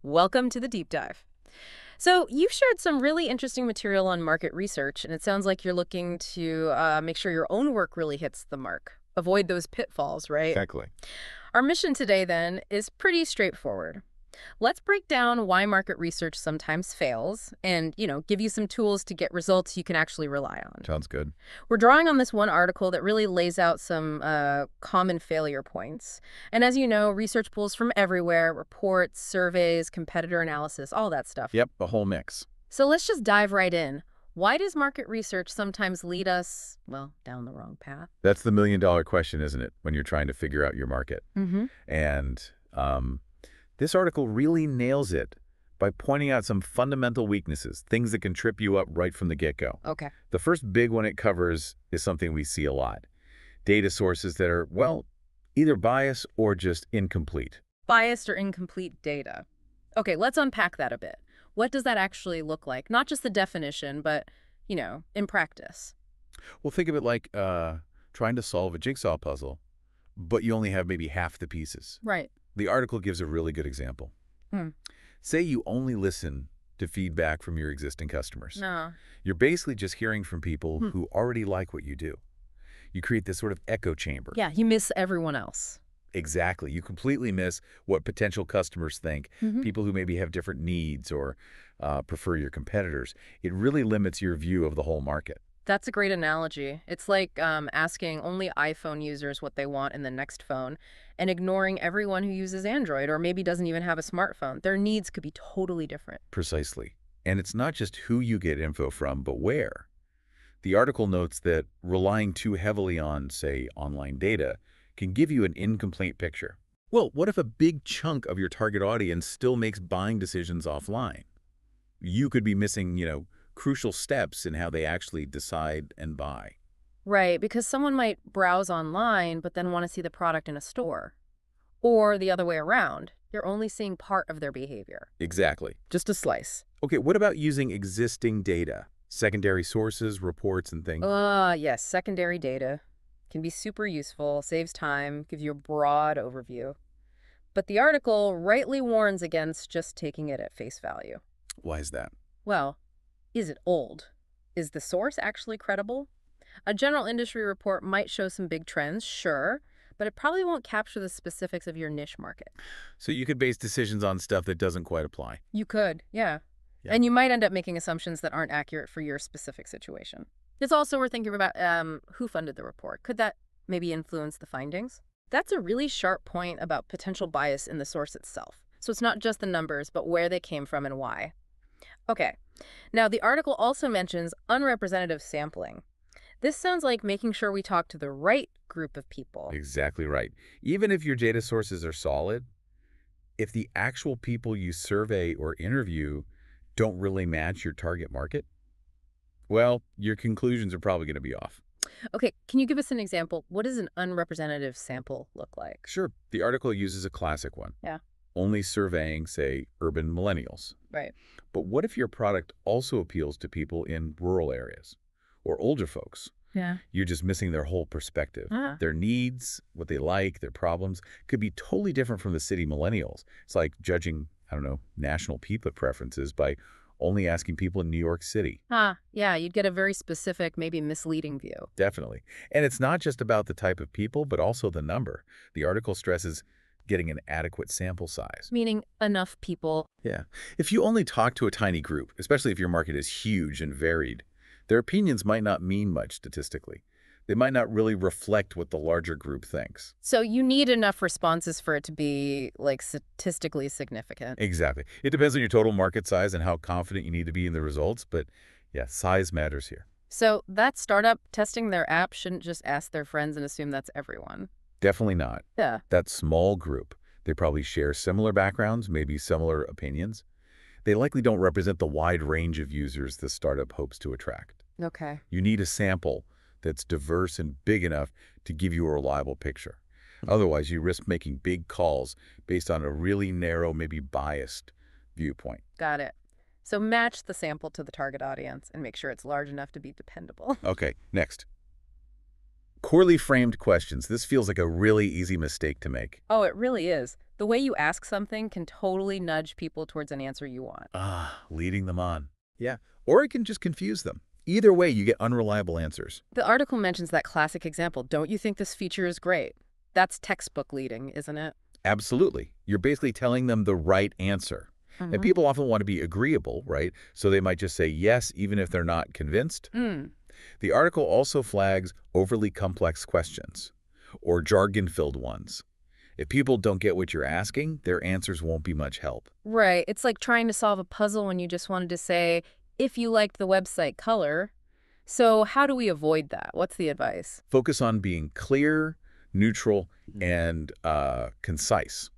Welcome to the deep dive. So, you've shared some really interesting material on market research, and it sounds like you're looking to make sure your own work really hits the mark. Avoid those pitfalls, right? Exactly. Our mission today, then, is pretty straightforward. Let's break down why market research sometimes fails and, give you some tools to get results you can actually rely on. Sounds good. We're drawing on this one article that really lays out some common failure points. And as you know, research pulls from everywhere, reports, surveys, competitor analysis, all that stuff. Yep, the whole mix. So let's just dive right in. Why does market research sometimes lead us, well, down the wrong path? That's the million-dollar question, isn't it, when you're trying to figure out your market? Mm-hmm. And this article really nails it by pointing out some fundamental weaknesses, things that can trip you up right from the get-go. Okay. The first big one it covers is something we see a lot. Data sources that are, well, either biased or just incomplete. Biased or incomplete data. Okay, let's unpack that a bit. What does that actually look like? Not just the definition, but, in practice. Well, think of it like trying to solve a jigsaw puzzle, but you only have maybe half the pieces. Right. The article gives a really good example. Hmm. Say you only listen to feedback from your existing customers. No. You're basically just hearing from people Hmm. who already like what you do. You create this sort of echo chamber. Yeah, you miss everyone else. Exactly. You completely miss what potential customers think, Mm-hmm. people who maybe have different needs or prefer your competitors. It really limits your view of the whole market. That's a great analogy. It's like asking only iPhone users what they want in the next phone and ignoring everyone who uses Android or maybe doesn't even have a smartphone. Their needs could be totally different. Precisely. And it's not just who you get info from, but where. The article notes that relying too heavily on, say, online data can give you an incomplete picture. Well, what if a big chunk of your target audience still makes buying decisions offline? You could be missing, crucial steps in how they actually decide and buy. Right, because someone might browse online but then want to see the product in a store. Or the other way around. You're only seeing part of their behavior. Exactly. Just a slice. Okay, what about using existing data? Secondary sources, reports, and things? Yes, secondary data can be super useful, saves time, gives you a broad overview. But the article rightly warns against just taking it at face value. Why is that? Well, is it old? Is the source actually credible? A general industry report might show some big trends, sure, but it probably won't capture the specifics of your niche market. So you could base decisions on stuff that doesn't quite apply. You could, yeah. Yeah. And you might end up making assumptions that aren't accurate for your specific situation. It's also worth thinking about who funded the report. Could that maybe influence the findings? That's a really sharp point about potential bias in the source itself. So it's not just the numbers, but where they came from and why. Okay. Now, the article also mentions unrepresentative sampling. This sounds like making sure we talk to the right group of people. Exactly right. Even if your data sources are solid, if the actual people you survey or interview don't really match your target market, well, your conclusions are probably going to be off. Okay, can you give us an example? What does an unrepresentative sample look like? Sure, the article uses a classic one. Yeah. Only surveying, say, urban millennials. Right. But what if your product also appeals to people in rural areas or older folks? Yeah. You're just missing their whole perspective. Ah. Their needs, what they like, their problems could be totally different from the city millennials. It's like judging, I don't know, national pizza preferences by only asking people in New York City. Yeah, you'd get a very specific, maybe misleading view. Definitely. And it's not just about the type of people, but also the number. The article stresses getting an adequate sample size. Meaning enough people. Yeah. If you only talk to a tiny group, especially if your market is huge and varied, their opinions might not mean much statistically. They might not really reflect what the larger group thinks. So you need enough responses for it to be, like, statistically significant. Exactly. It depends on your total market size and how confident you need to be in the results, but yeah, size matters here. So that startup testing their app shouldn't just ask their friends and assume that's everyone. Definitely not. Yeah. That small group, they probably share similar backgrounds, maybe similar opinions. They likely don't represent the wide range of users the startup hopes to attract. Okay. You need a sample that's diverse and big enough to give you a reliable picture. Otherwise, you risk making big calls based on a really narrow, maybe biased viewpoint. Got it. So match the sample to the target audience and make sure it's large enough to be dependable. Okay, next. Poorly framed questions. This feels like a really easy mistake to make. Oh, it really is. The way you ask something can totally nudge people towards an answer you want. Leading them on. Yeah. Or it can just confuse them. Either way, you get unreliable answers. The article mentions that classic example, "Don't you think this feature is great?" That's textbook leading, isn't it? Absolutely. You're basically telling them the right answer. And Mm-hmm. people often want to be agreeable, right? So they might just say yes, even if they're not convinced. Mm. The article also flags overly complex questions or jargon-filled ones. If people don't get what you're asking, their answers won't be much help. Right. It's like trying to solve a puzzle when you just wanted to say, "if you liked the website color." So how do we avoid that? What's the advice? Focus on being clear, neutral, and concise.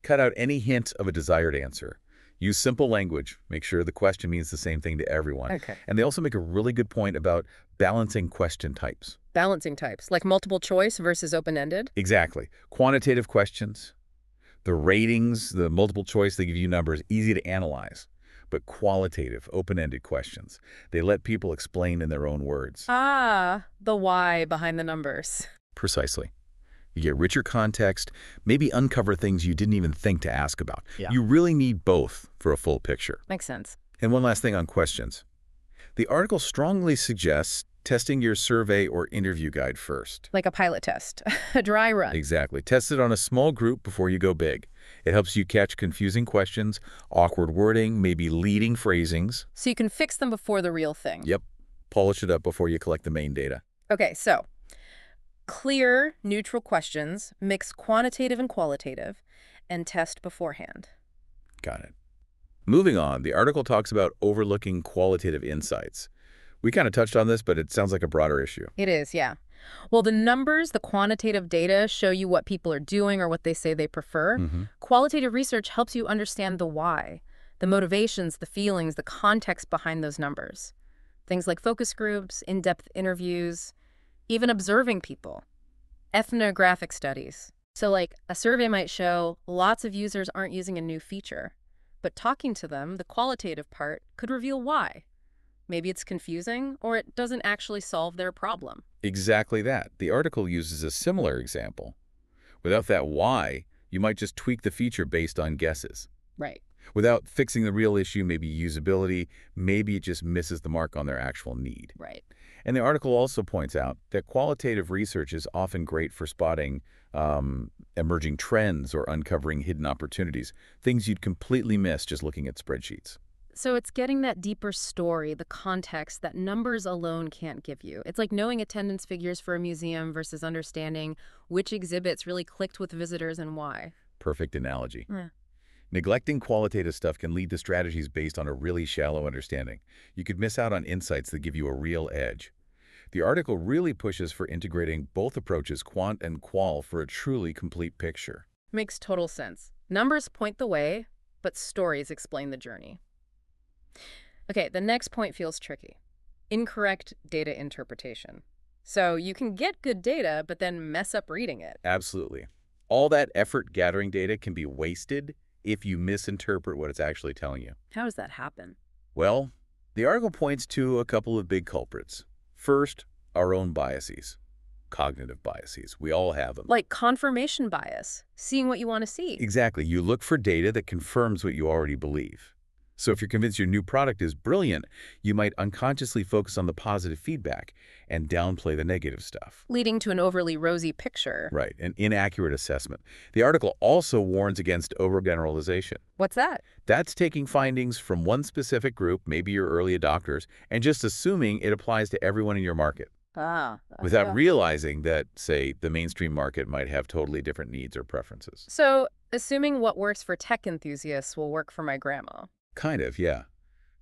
Cut out any hint of a desired answer. Use simple language. Make sure the question means the same thing to everyone. Okay. And they also make a really good point about balancing question types. Balancing types, like multiple choice versus open-ended? Exactly. Quantitative questions, the ratings, the multiple choice, they give you numbers, easy to analyze. But qualitative, open-ended questions, they let people explain in their own words. Ah, the why behind the numbers. Precisely. You get richer context, maybe uncover things you didn't even think to ask about. Yeah. You really need both for a full picture. Makes sense. And one last thing on questions. The article strongly suggests testing your survey or interview guide first. Like a pilot test, a dry run. Exactly. Test it on a small group before you go big. It helps you catch confusing questions, awkward wording, maybe leading phrasings. So you can fix them before the real thing. Yep. Polish it up before you collect the main data. Okay, so clear, neutral questions, mix quantitative and qualitative, and test beforehand. Got it. Moving on, the article talks about overlooking qualitative insights. We kind of touched on this, but it sounds like a broader issue. It is, yeah. Well, the numbers, the quantitative data show you what people are doing or what they say they prefer. Qualitative research helps you understand the why, the motivations, the feelings, the context behind those numbers. Things like focus groups, in-depth interviews, even observing people. Ethnographic studies. So like a survey might show lots of users aren't using a new feature, but talking to them, the qualitative part, could reveal why. Maybe it's confusing, or it doesn't actually solve their problem. Exactly that. The article uses a similar example. Without that why, you might just tweak the feature based on guesses. Right. Without fixing the real issue, maybe usability, maybe it just misses the mark on their actual need. Right. And the article also points out that qualitative research is often great for spotting emerging trends or uncovering hidden opportunities, things you'd completely miss just looking at spreadsheets. So it's getting that deeper story, the context that numbers alone can't give you. It's like knowing attendance figures for a museum versus understanding which exhibits really clicked with visitors and why. Perfect analogy. Yeah. Neglecting qualitative stuff can lead to strategies based on a really shallow understanding. You could miss out on insights that give you a real edge. The article really pushes for integrating both approaches, quant and qual, for a truly complete picture. Makes total sense. Numbers point the way, but stories explain the journey. Okay, the next point feels tricky. Incorrect data interpretation. So you can get good data, but then mess up reading it. Absolutely. All that effort gathering data can be wasted if you misinterpret what it's actually telling you. How does that happen? Well, the article points to a couple of big culprits. First, our own biases. Cognitive biases. We all have them. Like confirmation bias, seeing what you want to see. Exactly. You look for data that confirms what you already believe. So if you're convinced your new product is brilliant, you might unconsciously focus on the positive feedback and downplay the negative stuff. Leading to an overly rosy picture. Right, an inaccurate assessment. The article also warns against overgeneralization. What's that? That's taking findings from one specific group, maybe your early adopters, and just assuming it applies to everyone in your market, without realizing that, say, the mainstream market might have totally different needs or preferences. So, assuming what works for tech enthusiasts will work for my grandma. Kind of, yeah.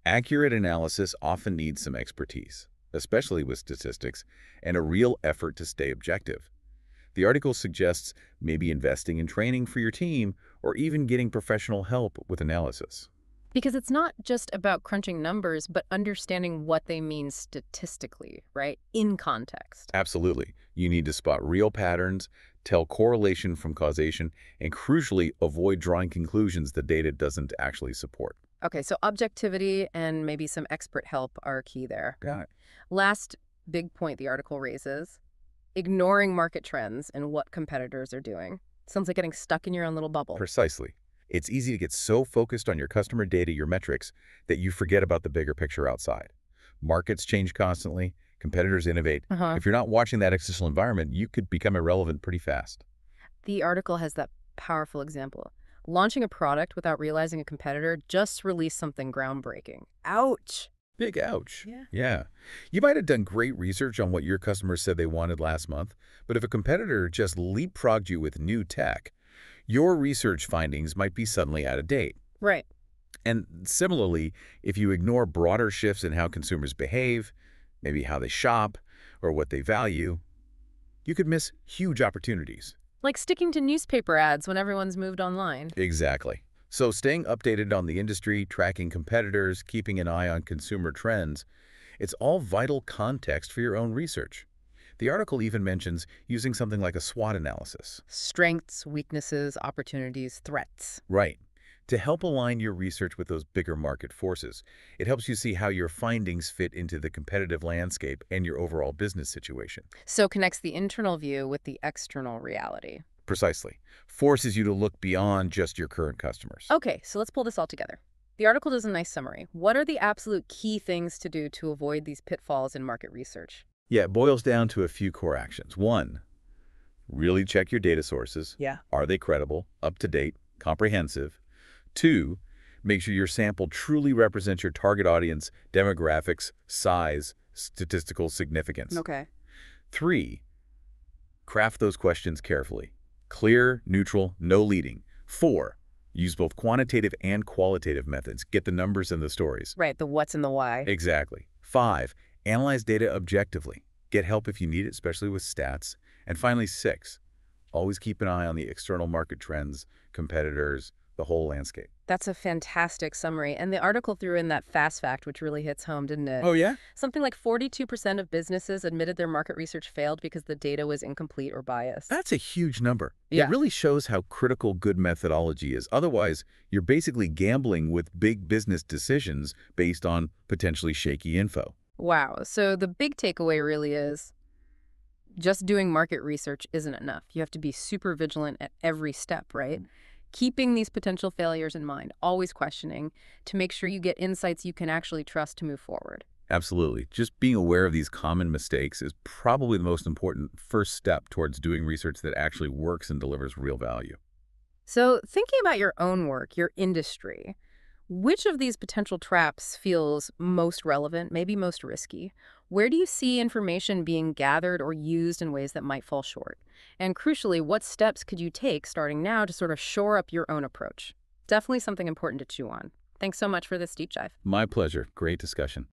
Accurate analysis often needs some expertise, especially with statistics, and a real effort to stay objective. The article suggests maybe investing in training for your team or even getting professional help with analysis. Because it's not just about crunching numbers, but understanding what they mean statistically, right? In context. Absolutely. You need to spot real patterns, tell correlation from causation, and crucially, avoid drawing conclusions the data doesn't actually support. Okay, so objectivity and maybe some expert help are key there. Got it. Last big point the article raises, ignoring market trends and what competitors are doing. Sounds like getting stuck in your own little bubble. Precisely. It's easy to get so focused on your customer data, your metrics, that you forget about the bigger picture outside. Markets change constantly, competitors innovate. Uh-huh. If you're not watching that external environment, you could become irrelevant pretty fast. The article has that powerful example. Launching a product without realizing a competitor just released something groundbreaking. Ouch. Big ouch. Yeah. Yeah. You might have done great research on what your customers said they wanted last month, but if a competitor just leapfrogged you with new tech, your research findings might be suddenly out of date. Right. And similarly, if you ignore broader shifts in how consumers behave, maybe how they shop, or what they value, you could miss huge opportunities. Like sticking to newspaper ads when everyone's moved online. Exactly. So staying updated on the industry, tracking competitors, keeping an eye on consumer trends, it's all vital context for your own research. The article even mentions using something like a SWOT analysis. Strengths, weaknesses, opportunities, threats. Right. To help align your research with those bigger market forces, it helps you see how your findings fit into the competitive landscape and your overall business situation. So connects the internal view with the external reality. Precisely. Forces you to look beyond just your current customers. Okay, so let's pull this all together. The article does a nice summary. What are the absolute key things to do to avoid these pitfalls in market research? Yeah, it boils down to a few core actions. One, really check your data sources. Yeah. Are they credible, up-to-date, comprehensive? Two, make sure your sample truly represents your target audience, demographics, size, statistical significance. Okay. Three, craft those questions carefully. Clear, neutral, no leading. Four, use both quantitative and qualitative methods. Get the numbers and the stories. Right, the what's and the why. Exactly. Five, analyze data objectively. Get help if you need it, especially with stats. And finally, six, always keep an eye on the external market trends, competitors, the whole landscape. That's a fantastic summary. And the article threw in that fast fact, which really hits home, didn't it? Oh, yeah? Something like 42% of businesses admitted their market research failed because the data was incomplete or biased. That's a huge number. Yeah. It really shows how critical good methodology is. Otherwise, you're basically gambling with big business decisions based on potentially shaky info. Wow. So the big takeaway really is just doing market research isn't enough. You have to be super vigilant at every step, right? Keeping these potential failures in mind, always questioning to make sure you get insights you can actually trust to move forward. Absolutely. Just being aware of these common mistakes is probably the most important first step towards doing research that actually works and delivers real value. So thinking about your own work, your industry, which of these potential traps feels most relevant, maybe most risky? Where do you see information being gathered or used in ways that might fall short? And crucially, what steps could you take starting now to sort of shore up your own approach? Definitely something important to chew on. Thanks so much for this deep dive. My pleasure. Great discussion.